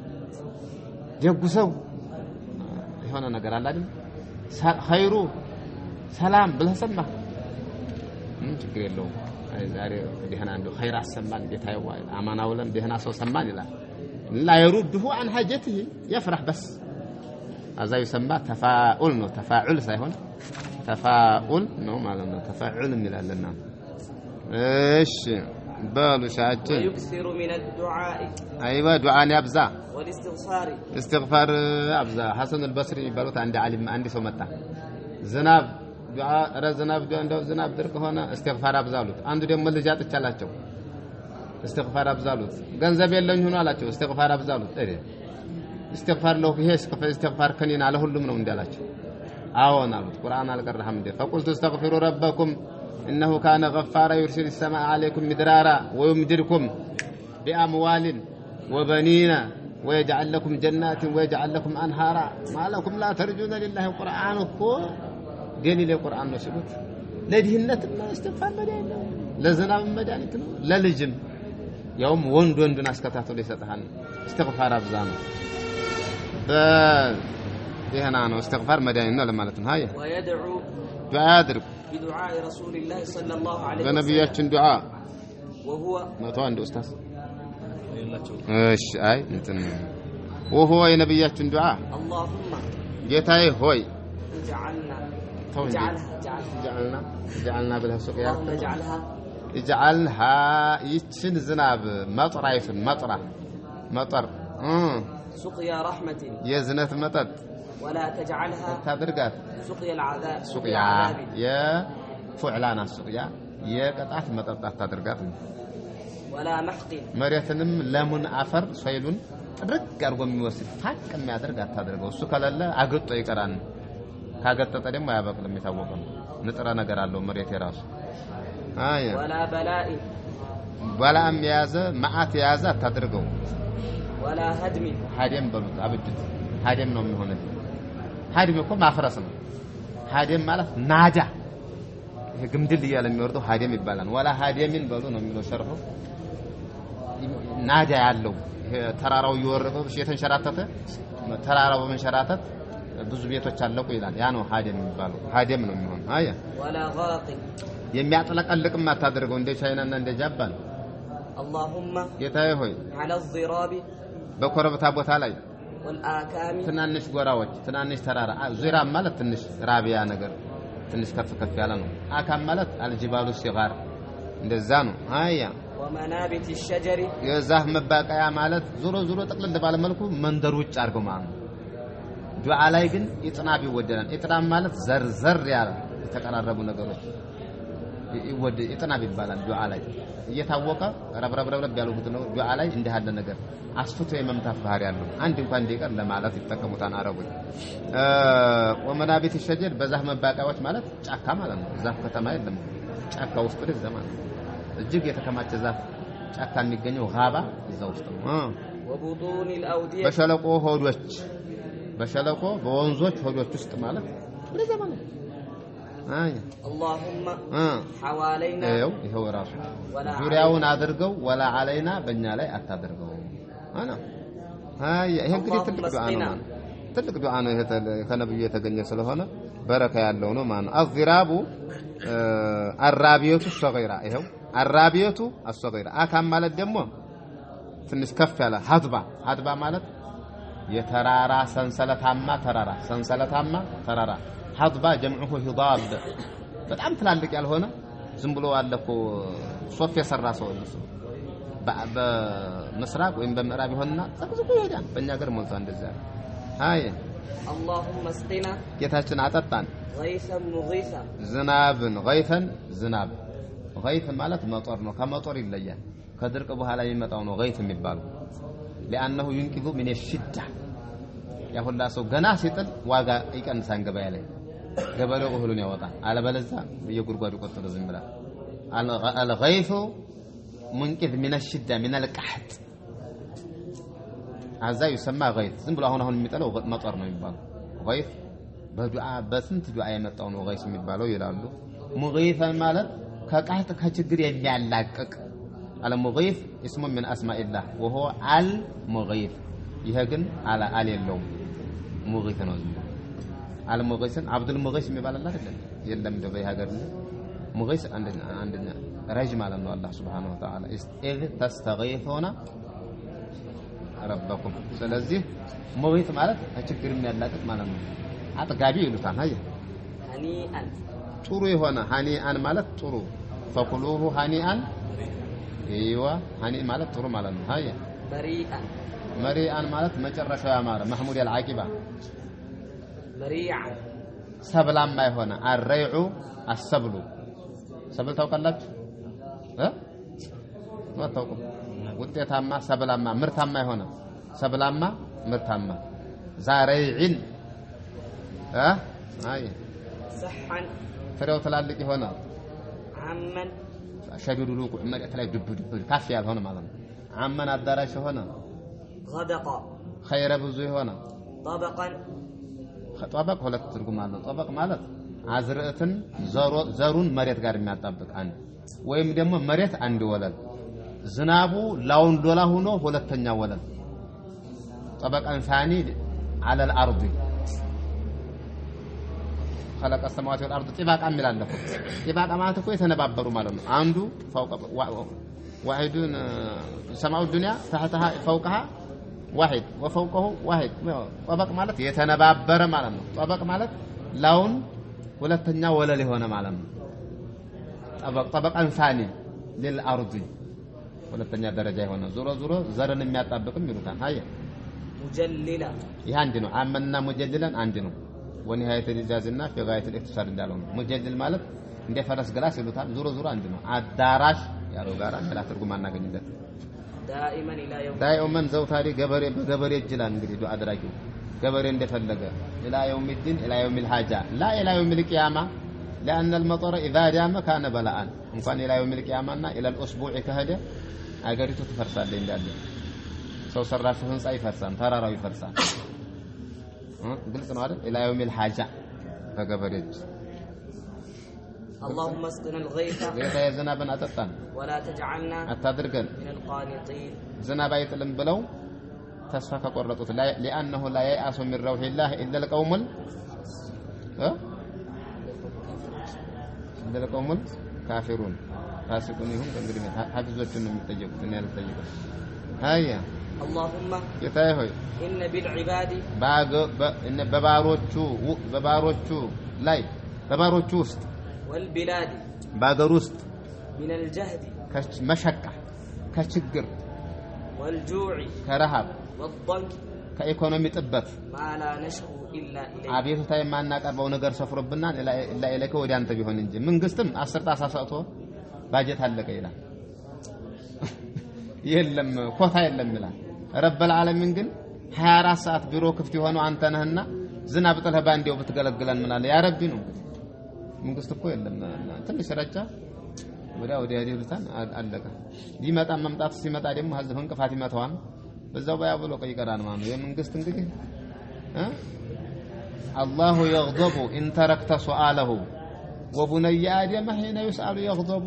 S2: يجوزوا هنا نقرأ لازم خيرو سلام بالهالسمة تقول له زاري دهنا عنده خير السمان ديتها وايد أمانة ولا دهنا سو سمان لا يرده عن حاجته يفرح بس هذا يسمى تفاؤل نو تفاعل سيهون تفاؤل نو مالنا تفاعل من لنا ايش بالو شاعتين
S1: ويكثر من الدعاء
S2: ايوه دعاء يبزا
S1: والاستغفار
S2: استغفار ابزا حسن البصري بالوت عند علي عندي سو متى زناب دعاء رزناب እንደው ዝናብ ድርቅ ሆነ استغفار አብዛሉት አንዱ ደግሞ ልጅ አጥቻላቸው استغفار አብዛሉት ገንዘብ የለኝ ሆኖ አላቸው استغفار አብዛሉት استغفار له ይሄ استغفار ከኔና ለሁሉም ነው እንዳላቸው አዎን አሉት ቁርአን አልቀረህም እንደ فقلت استغفروا ربكم انه كان غفارا يرسل السماء عليكم مدرارا ويمددكم باموال وبنين ويجعل لكم جنات ويجعل لكم انهارا ما لكم لا ترجون لله قرانكم دين القران ነው ሲሉት ለዲህነትና استغفار መድኃኒት ነው ለዝናብ መድኃኒት ነው ለልጅም ያውም ወንዱን አስከታተሉ ይሰጣል استغفار አብዛ ነው دهنا ነው استغفار مدائن ነው ለማለት ነው هاي
S1: ويدعو
S2: دعاء
S1: بدعاء رسول الله صلى الله عليه وسلم
S2: በነብያችን دعاء
S1: وهو
S2: መቶ አንድ ኡስታዝ እሺ አይ እንትን وهو የነብያችን دعاء
S1: اللهم
S2: ጌታዬ ሆይ جعلنا بالها سقيا اجعلها يتشن زناب مطر مطر
S1: سقيا رحمة
S2: يزنت مطر
S1: ولا تجعلها
S2: تدرقات
S1: سقيا العذاب
S2: سقيا يا فعلان السقيا يا قطعت مطرطات تدرقات
S1: ولا محق
S2: مريتنم لمن عفر سيلون تدرق አርጎ የሚወስድ ታቅ የሚያደርግ አታደርገው እሱ ከለለ አግጦ ይቀራን ካገጠጠ ደግሞ ያበቅልም የታወቀው ንጥረ ነገር አለው መሬት የራሱ አያ
S1: ولا بلاء
S2: በላም ያዘ ማአት ያዘ አታደርገው
S1: ولا هدم
S2: ሀደም በሉት አብጅት ሀደም ነው የሚሆነው ሀዲም እኮ ማፍረስ ነው። ሀዲም ማለት ናዳ ይሄ ግምድል እያለ የሚወርደው ሀዲም ይባላል። ወላ ሀዲምን በሉ ነው የሚለው ሸርሁ ናዳ ያለው ይሄ ተራራው እየወረደው የተንሸራተተ ተራራው በመንሸራተት ብዙ ቤቶች አለቁ ይላል። ያ ነው ሀዲም የሚባለው። ሀዲም ነው የሚሆነው። አያ
S1: ولا غاق
S2: የሚያጥለቀልቅም አታደርገው እንደ ቻይናና እንደ ጃፓን።
S1: اللهم
S2: ጌታዬ ሆይ
S1: على الضراب
S2: በኮረብታ ቦታ ላይ
S1: والآكام
S2: ትናንሽ ጎራዎች ትናንሽ ተራራ ዙራ ማለት ትንሽ ራቢያ ነገር ትንሽ ከፍ ከፍ ያለ ነው። አካም ማለት አልጂባሉ ሲጋር እንደዛ ነው። አያ
S1: ومنابت الشجر
S2: የዛፍ መባቀያ ማለት ዙሮ ዙሮ ጥቅልል ባለ መልኩ መንደር ውጭ አድርገው ማለት ነው። ዱዓ ላይ ግን ኢጥናብ ይወደዳል። ኢጥናብ ማለት ዘርዘር ያለ የተቀራረቡ ነገሮች ኢጥናብ ይባላል። ዱዓ ላይ እየታወቀ ረብረብ ያሉት ነው። ዱዓ ላይ እንዲህ ያለ ነገር አስፍቶ የመምታት ባህሪ ያለው አንድ እንኳን እንዲቀር ለማለት ይተከሙታን አረቦች። ወመናቢት ሸጀር በዛፍ መባቂያዎች ማለት ጫካ ማለት ነው። ዛፍ ከተማ የለም ጫካ ውስጥ ነው ዘማን እጅግ የተከማቸ ዛፍ ጫካ የሚገኘው ጋባ እዛ ውስጥ ነው።
S1: وبطون الأودية
S2: በሸለቆ ሆዶች በሸለቆ በወንዞች ሆዶች ውስጥ ማለት ወደ ዘማን ነው።
S1: اللهم حوالينا
S2: ይሄው ራሱ ዙሪያውን አድርገው ወላ علينا በእኛ ላይ አታድርገው አና ይሄ እንግዲህ ትልቅ ዱዓ ነው። ትልቅ ዱዓ ነው። ይሄ ከነብዩ የተገኘ ስለሆነ በረካ ያለው ነው ማለት ነው። አዝራቡ አራቢየቱ ሰገይራ ይሄው አራቢየቱ አሰገይራ አካም ማለት ደግሞ ትንሽ ከፍ ያለ ሀድባ ማለት የተራራ ሰንሰለታማ ተራራ ሀድባ ጀምዑሁ ሂዳብ በጣም ትላልቅ ያልሆነ ዝም ብሎ አለኮ ሶፍ የሰራ ሰው ነው። በምስራቅ ወይም በምዕራብ ይሆንና ዘቅዝቁ ይሄዳል። በእኛ ሀገር ሞልቷ እንደዛ አይ
S1: اللهم اسقنا
S2: ጌታችን አጠጣን
S1: غيثا مغيثا
S2: ዝናብን ዝናብ غيث ማለት መጦር ነው። ከመጦር ይለያል። ከድርቅ በኋላ የሚመጣው ነው غيث የሚባለው لانه ينقذ من الشده ያ ሁላ ሰው ገና ሲጥል ዋጋ ይቀንሳን ገበያ ላይ ገበሬው እህሉን ያወጣል። አለበለዛ በየጉርጓዱ ቆጥሮ ዝም ብላ الغيث منقذ من الشده من القحط አዛ يسمى غيث ዝም ብሎ አሁን የሚጠለው መጦር ነው የሚባለው። غيث በዱዓ በስንት ዱዓ የመጣው ነው غيث የሚባለው ይላሉ። ሙغيثን ማለት ከቃህጥ ከችግር የሚያላቅቅ المغيث اسم من اسماء الله وهو المغيث ይሄ ግን አል የለውም ሙغيث ነው። المغيثን አብዱል ሙغيث የሚባል አለ አይደል? የለም ደበይ ሀገር ሙغيث አንደኛ ረጅ ማለት ነው። አላህ Subhanahu Wa Ta'ala إذ تستغيثون ربكم ስለዚህ ሙغيث ማለት ከችግር የሚያላቅቅ ማለት ነው። አጥጋቢ ይሉታል። አይ
S1: هنيئا
S2: ጥሩ የሆነ ሃኒአን ማለት ጥሩ فكلوه هنيئا ايوه هنيئ ማለት ጥሩ ማለት ነው። አይ መሪአን ማለት መጨረሻው ያማረ محمود العاقبه
S1: مريعا
S2: ሰብላማ የሆነ الريع السبل ሰብል ታውቃላችሁ ወጣው ውጤታማ ሰብላማ ምርታማ የሆነ ሰብላማ ምርታማ ዛሬዕን አይ
S1: صحا
S2: ፍሬው ትላልቅ የሆነ
S1: عما
S2: ሸዲዱ ሉቁ መሬት ላይ ድብ ካፍ ያልሆነ ማለት ነው። አመን አዳራሽ የሆነ
S1: غدقا
S2: ኸይረ ብዙ የሆነ
S1: طبقا
S2: ጠበቅ ሁለት ትርጉም አለው። ጠበቅ ማለት አዝርዕትን ዘሩን መሬት ጋር የሚያጣብቅ አንድ ወይም ደግሞ መሬት አንድ ወለል ዝናቡ ላውን ዶላ ሆኖ ሁለተኛ ወለል ጠበቃን ثاني على الارض خلق السماوات والارض طباقا ملالف طباقا ማለት እኮ የተነባበሩ ማለት ነው። አንዱ فوق واحد سماء الدنيا تحتها فوقها واحد وفوقه واحد طبق ማለት የተነባበረ ማለት ነው። ጠበቅ ማለት ላውን ሁለተኛ ወለል የሆነ ማለት ነው። ጠበቃን ثاني للارض ሁለተኛ ደረጃ የሆነ ዞሮ ዘርን የሚያጣብቅም ይሉታል። አየ
S1: ሙጀሊላ
S2: ይሄ አንድ ነው። አመና ሙጀሊላን አንድ ነው። ወንሃይተ الجازና في غايه الاختصار እንዳለው ነው። ሙጀሊል ማለት እንደ ፈረስ ግላስ ይሉታል። ዞሮ አንድ ነው። አዳራሽ ያለው ጋራ ከላ ትርጉም አናገኝለት። ዳኢመን ዘውታሪ ገበሬ በገበሬ እጅላን እንግዲህ ዱዓ አድራጊው ገበሬ እንደፈለገ ኢላ يوم الدين الى يوم الحاجه لا الى يوم القيامه لان المطر اذا دام كان بلاء እንኳን الى يوم القيامه እና الى الاسبوع ከሄደ አገሪቱ ትፈርሳለች እንዳለ ሰው ሰራሹ ህንጻ ይፈርሳል፣ ተራራው ይፈርሳል። ግልጽ ነው አይደል ኢላ የውሚል ሐጃ በገበሬዎች
S1: اللهم اسقنا الغيث
S2: ጌታ የዝናብን አጠጣን
S1: ولا تجعلنا
S2: አታድርገን
S1: من القانطين
S2: ዝናብ አይጥልም ብለው ተስፋ ከቆረጡት لانه لا يأس من روح الله الا القوم الا القوم الكافرون فاسقون ይሁን እንግዲህ ሐፊዞችን ነው የሚጠየቁት እኔ አልጠየቁም ሃያ
S1: اللهم
S2: ጌታዬ ሆይ
S1: ان بالعباد
S2: በባሮቹ ላይ በባሮቹ ውስጥ
S1: والبلاد
S2: ባገር ውስጥ
S1: من الجهد
S2: ከመሸቃ ከችግር
S1: والجوع
S2: ከረሃብ
S1: والضنك
S2: ከኢኮኖሚ ጥበት
S1: ما لا نشكو الا اليك
S2: አቤቱታ የማናቀርበው ነገር ሰፍሮብናል ኢላ ኢለከ ወዲ አንተ ቢሆን እንጂ መንግስትም 10 ጣሳ ሰጥቶ ባጀት አለቀ ይላል የለም ኮታ የለም ይላል ረበል ዓለሚን ግን 24 ሰዓት ቢሮ ክፍት የሆነው አንተ ነህና ዝናብ ጥለህ ባንዴው ብትገለግለን ምን አለ ያ ረቢ ነው መንግስት እኮ የለም ትንሽ ረጃ ወዲያ ይሉታል አለቀ ሊመጣ መምጣት ሲመጣ ደግሞ ህዝብ እንቅፋት ይመታዋል በዛው ባያ ብሎ ቀይቀራል ማለት ነው የመንግስት እንግዲህ الله يغضب إن تركت سؤاله وبني آدم حين يسأل يغضب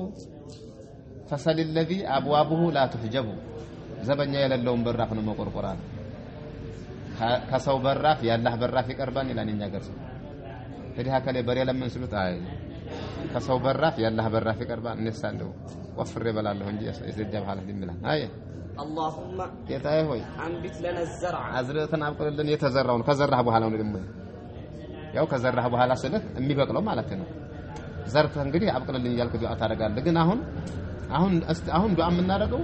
S2: فصل الذي أبوابه لا تحجب زبنيا يللون براف ነው መቆርቆራል ከሰው በራፍ ያላህ በራፍ ይቀርባን ይላል እኛ ገርሰ እንግዲህ አከለ በሬ ለምን ስሉት አይ ከሰው በራፍ ያላህ በራፍ ይቀርባን እንሳለው ወፍሬ በላለሁ እንጂ የዘጃብ ሐላል ይምላል አይ
S1: اللهم
S2: ጌታዬ ሆይ
S1: انبت لنا الزرع
S2: አዝርዕትን አብቅልልን የተዘራውን ከዘራህ በኋላ ነው ደግሞ ያው ከዘራህ በኋላ ስልህ የሚበቅለው ማለት ነው ዘርተህ እንግዲህ አብቅልልን እያልክ ዱዓ ታደርጋለህ ግን አሁን ዱዓ የምናደርገው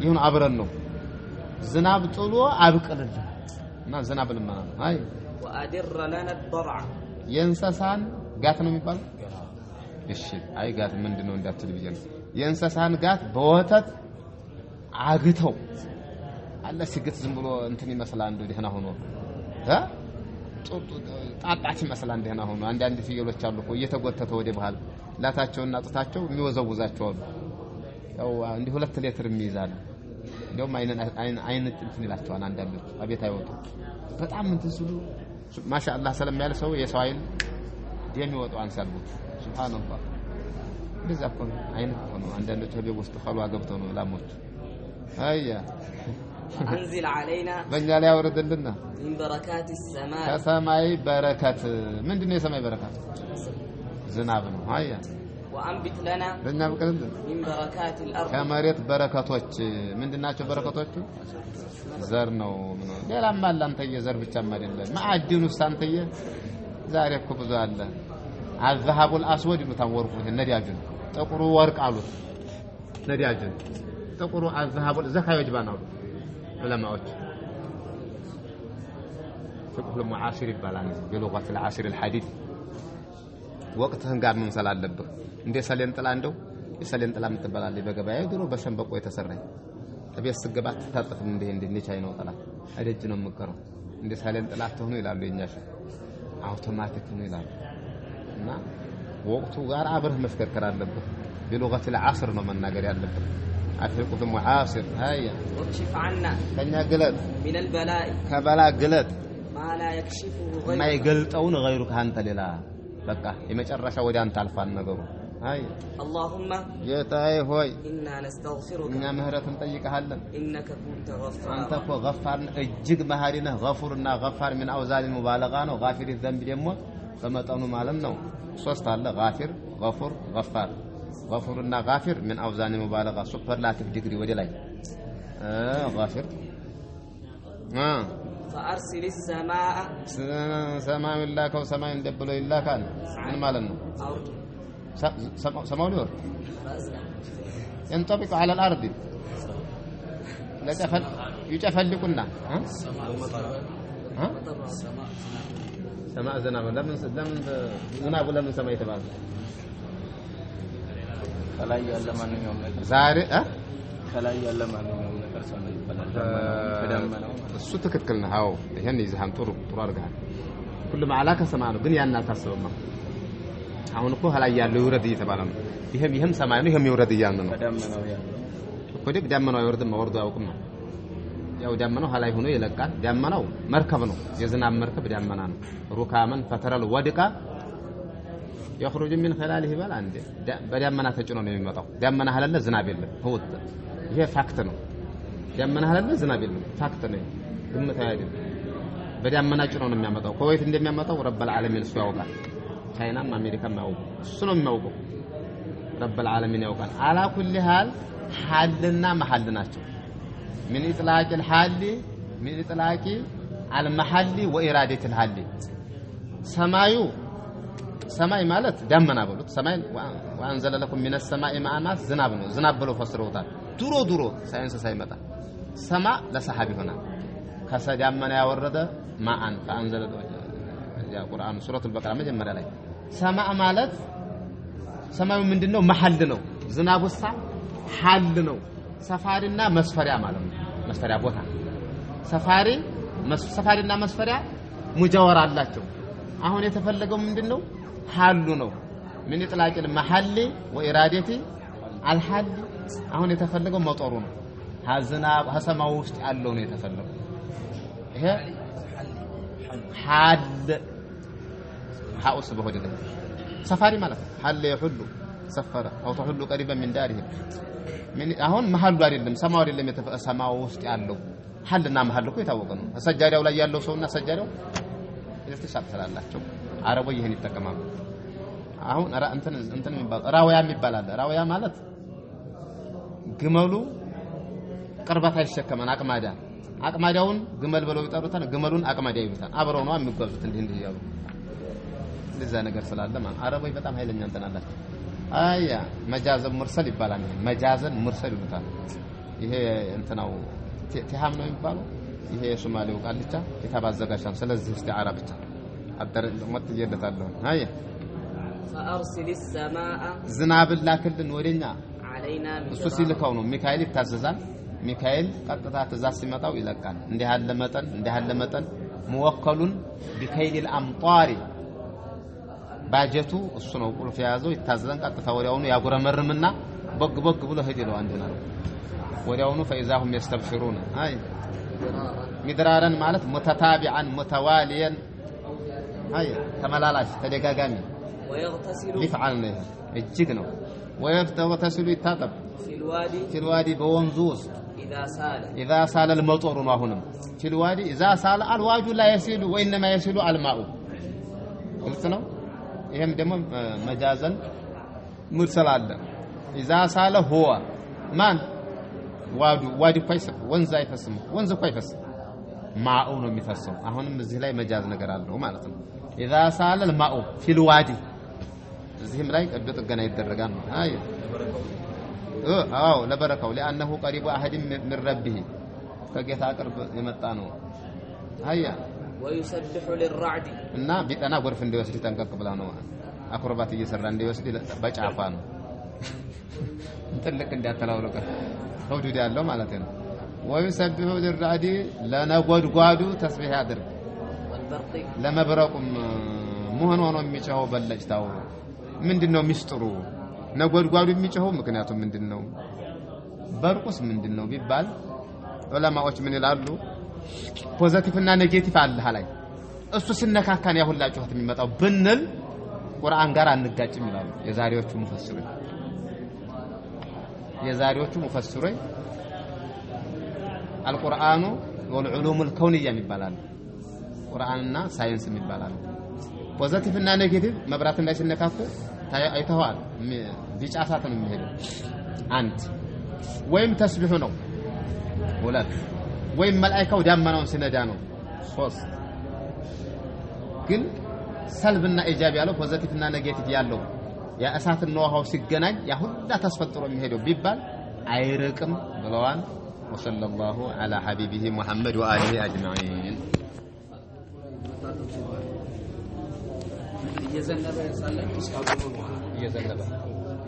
S2: ይሁን አብረን ነው ዝናብ ጥሎ አብቅልልን እና ዝናብ ልማና አይ
S1: وادر لنا الضرع
S2: የእንሰሳን ጋት ነው የሚባለው እሺ አይ ጋት ምንድነው እንዳትል ብዬ ነው የእንሰሳን ጋት በወተት አግተው አለ ሲግት ዝም ብሎ እንትን ይመስላል እንደ ደህና ሆኖ ጣጣች ይመስላል ደህና ሆኖ አንድ ፍየሎች አሉ እኮ እየተጎተተ ወደ በኋላ ላታቸውና ጡታቸው የሚወዘውዛቸው አሉ ያው እንዲህ 2 ሊትር የሚይዛሉ እንደውም አይን እንትን ይላቸዋል አንዳንዶች አቤት አይወጡ በጣም እንትን ሲሉ ማሻአላህ ሰለም ያለ ሰው የሰው አይን ደም ይወጣው አንሳልቡት ሱብሃንአላህ እንደዛ እኮ አይን ሆኖ አንዳንዶች ቤት ውስጥ ኸሏ ገብተው ነው ላሞች አያ
S1: انزل علينا
S2: በእኛ ላይ አውርድልና
S1: من بركات السماء
S2: ከሰማይ በረከት ምንድነው የሰማይ በረከት ዝናብ ነው አያ
S1: وانبت لنا
S2: በእኛ በቀልን
S1: من بركات الارض
S2: ከመሬት በረከቶች ምንድናቸው በረከቶቹ ዘር ነው ሌላም አለ አንተየ ዘር ብቻም አይደለም ማዕድኑ ሳንተየ ዛሬ እኮ ብዙ አለ الذهب الاسود ይሉታል ወርቁ ነዲያጅን ጥቁሩ ወርቅ አሉት ነዲያጅን ጥቁሩ الذهب ዘካዮች ባናው ዑለማዎች فقه المعاصر ይባላል بلغة العصر الحديث ወቅትህን ጋር መምሰል አለብህ እንደ ሰሌን ጥላ እንደው የሰሌን ጥላ የምትበላለች በገበያ ድሮ በሸንበቆ የተሰራኝ እቤት ስገባት ታጥፍም እንደ ቻይ ነው ጥላ አደጅ ነው የምቀረው እንደ ሰሌን ጥላ ተሆነ ይላሉ የኛሽ አውቶማቲክ ነው ይላሉ እና ወቅቱ ጋር አብረህ መፍከር አለብህ بلغة العصر ነው መናገር ያለብህ አፍልቁ ሙዓሲር هيا
S1: واكشف عنا
S2: ከኛ ግለጥ
S1: من البلاء
S2: ከበላ ግለጥ
S1: ما لا يكشفه غيره
S2: የማይገልጠውን غيره ካንተ ሌላ በቃ የመጨረሻ ወደ አንተ አልፋን ነገሩ አይ
S1: اللهم
S2: ጌታዬ ሆይ
S1: إنا نستغفرك
S2: እኛ ምህረትን ጠይቀሃለን
S1: إنك كنت
S2: አንተ
S1: غفارا
S2: እኮ ገፋር እጅግ መሐሪ ነህ ገፉርና ገፋር ምን አውዛል ሙባለጋ ነው ጋፊር ዘንብ ደግሞ በመጠኑ ማለት ነው ሶስት አለ ጋፊር ገፉር ገፋር ገፉርና ጋፊር ምን አውዛን ሙባለጋ ሱፐርላቲቭ ዲግሪ ወደ ላይ ጋፊር
S1: فأرسل السماء
S2: ሰማዩ ላከው ሰማይ እንደብሎ ይላካል ምን ማለት ነው
S1: أرض
S2: ሰማዩ ሊወርድ ينطبق على الارض لجفل يجفلقنا سماء زناب لمن زناب لمن سماء يتبال
S4: ከላይ ያለ ማንኛውም ነገር
S2: ዛሬ
S4: ከላይ ያለ ማንኛውም ነገር ሰማይ ይባላል ከደመናው
S2: እሱ ትክክል ነው አዎ ይሄን ይዘሃን ጥሩ አድርገሃል ሁሉ ማዕላከ ሰማይ ነው ግን ያን አታስበማ አሁን እኮ ከላይ ያለው ይውረድ እየተባለ ነው ይሄም ሰማይ ነው ይሄም ይውረድ እያልን ነው
S4: ከደመናው ያለው
S2: እኮ ደግ ደመናው ይወርድም ወርዶ ያውቅም ያው ዳመናው ሀላይ ሆኖ ይለቃል ዳመናው መርከብ ነው የዝናብ መርከብ ዳመና ነው ሩካመን ፈተረል ወድቃ يخرج من خلاله بل አንዴ በዳመና ተጭኖ ነው የሚመጣው ዳመና ሀለለ ዝናብ የለም ሆት ይሄ ፋክት ነው ዳመና ሀለለ ዝናብ የለም ፋክት ነው ግምት አይደለም በዳመና ጭኖ ነው የሚያመጣው ኩዌት እንደሚያመጣው ረብ العالمين እሱ ያውቃል ቻይናም አሜሪካም ያውቁ እሱ ነው የሚያውቀው ረብ العالمين ያውቃል على كل حال حالنا محل ናቸው من اطلاق الحال من اطلاق المحل واراده الحال ሰማይ ማለት ዳመና በሉት ሰማይ ወአንዘለ ለኩም ሚነስ ሰማይ ማአማት ዝናብ ነው ዝናብ ብለው ፈስረውታል ድሮ ሳይንስ ሳይመጣ ሰማ ለሰሐብ ይሆናል ከሰዳመና ያወረደ ማአን ፈአንዘለ ያ ቁርአን ሱረቱል በቀራ መጀመሪያ ላይ ሰማ ማለት ሰማዩ ምንድነው መሐል ነው ዝናቡሳ ሐል ነው ሰፋሪና መስፈሪያ ማለት ነው መስፈሪያ ቦታ ሰፋሪና መስፈሪያ ሙጃወራ አላቸው አሁን የተፈለገው ምንድነው ሐሉ ነው ምን ይጥላቅ المحل وإرادتي الحل አሁን የተፈለገው መጦሩ ነው ሀዝናብ ሀሰማው ውስጥ ያለው ነው የተፈለገው ይሄ ሐል ሐውስ በሆደ ሰፋሪ ማለት ሐል ይሁሉ ሰፈረ አው ተሁሉ قريبا من داره ምን አሁን መሐሉ አይደለም ሰማው አይደለም የተሰማው ውስጥ ያለው ሐልና መሐል እኮ የታወቀ ነው ሰጃዳው ላይ ያለው ሰውና ሰጃዳው የተሳተላላቸው አረቦች ይሄን ይተከማሉ አሁን እንትን የሚባል ራውያ የሚባል አለ ራውያ ማለት ግመሉ ቅርበት አይሸከመን አቅማዳውን ግመል ብለው ይጠሩታል ግመሉን አቅማዳ ይሉታል አብረው ነው የሚጓዙት እንዲህ ያሉ ለዛ ነገር ስላለ ማለት አረቦች በጣም ኃይለኛ እንትን አላቸው አያ መጃዘን ሙርሰል ይባላል መጃዘን ሙርሰል ይሉታል ይሄ እንትናው ተሃም ነው የሚባለው ይሄ ሶማሌው ቃልቻ kitab አዘጋጅቷል ስለዚህ እስቲዓራ ብቻ አደረ መጥየለታለሁ አያ
S1: فارسل السماء
S2: ዝናብ ላክልን ወደኛ
S1: علينا
S2: እሱ ሲልከው ነው ሚካኤል ይታዘዛል ሚካኤል ቀጥታ ትእዛዝ ሲመጣው ይለቃል እንዲህ ያለ መጠን ሙወከሉን بكيد الامطار ባጀቱ እሱ ነው ቁልፍ ያዘው ይታዘዛን ቀጥታ ወዲያውኑ ያጉረመርምና በግ ብሎ ሄደው አንደና ወዲያውኑ فاذاهم يستبشرون አይ مدرارا ማለት متتابعا متواليا አይ ተመላላሽ ተደጋጋሚ
S1: ويغتسل
S2: يفعل ነው እጅግ ነው ويغتسل ይታጠብ في الوادي بونزوس اذا سال المطر ነው አሁንም في الوادي اذا سال الواج لا يسيل وانما يسيل الماء ግልጽ ነው ይሄም ደግሞ መጃዘን ሙርሰል አለ اذا سال هو ማን ዋዲ ፋይስ ወንዝ አይፈስም ወንዝ ፋይስ ማኡ ነው የሚፈሰው አሁንም እዚህ ላይ መጃዝ ነገር አለው ማለት ነው اذا سال الماء في الوادي እዚህም ላይ ቀዶ ጥገና ይደረጋል አይ አዎ ለበረካው لانه قريب احد من ربه ከጌታ ቅርብ የመጣ ነው አያ
S1: ويسبح للرعد
S2: እና ቢጠና ጎርፍ እንዲወስድ ተንቀቅ ብላ ነው አክሮባት እየሰራ እንዲወስድ በጫፋ ነው ትልቅ እንዲያተላውለቀ ተውዲድ ያለው ማለት ነው ويسبح للرعد ለነጎድጓዱ ተስቢህ ያድርግ ለመብረቁም መሆን ሆኖ የሚጨው በለጭታው ምንድነው ሚስጥሩ ነጎድጓዱ የሚጨው ምክንያቱም ምንድነው በርቁስ ምንድነው ቢባል ዑለማዎች ምን ይላሉ ፖዚቲቭ እና ኔጌቲቭ አለ ላይ እሱ ሲነካካን ያሁላ ጩኸት የሚመጣው ብንል ቁርአን ጋር አንጋጭም ይላሉ የዛሬዎቹ ሙፈስሮች القرآن والعلوم الكونية የሚባላል ቁርአንና ሳይንስ የሚባላል ፖዚቲቭ እና ኔጌቲቭ መብራት እንዳይነካኩ አይተዋል ቢጫ እሳት ነው የሚሄደው አንድ ወይም ተስቢህ ነው ሁለት ወይም መላእክቱ ዳመናውን ሲነዳ ነው ሶስት ግን ሰልብና ኢጃብ ያለው ፖዚቲቭ እና ኔጌቲቭ ያለው ያ እሳትና ውሃው ሲገናኝ ያ ሁላ ተስፈጥሮ የሚሄደው ቢባል አይርቅም ብለዋል وصلى الله على حبيبه محمد وآله أجمعين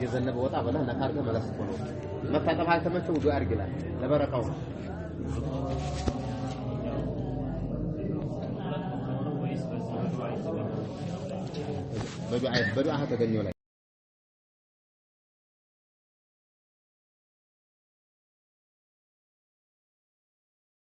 S2: يزنب وطا بلا نكارك بلا سكونو متى طبعا تمشوا ودو أرجلا لبركاو بدو عهد تغنيو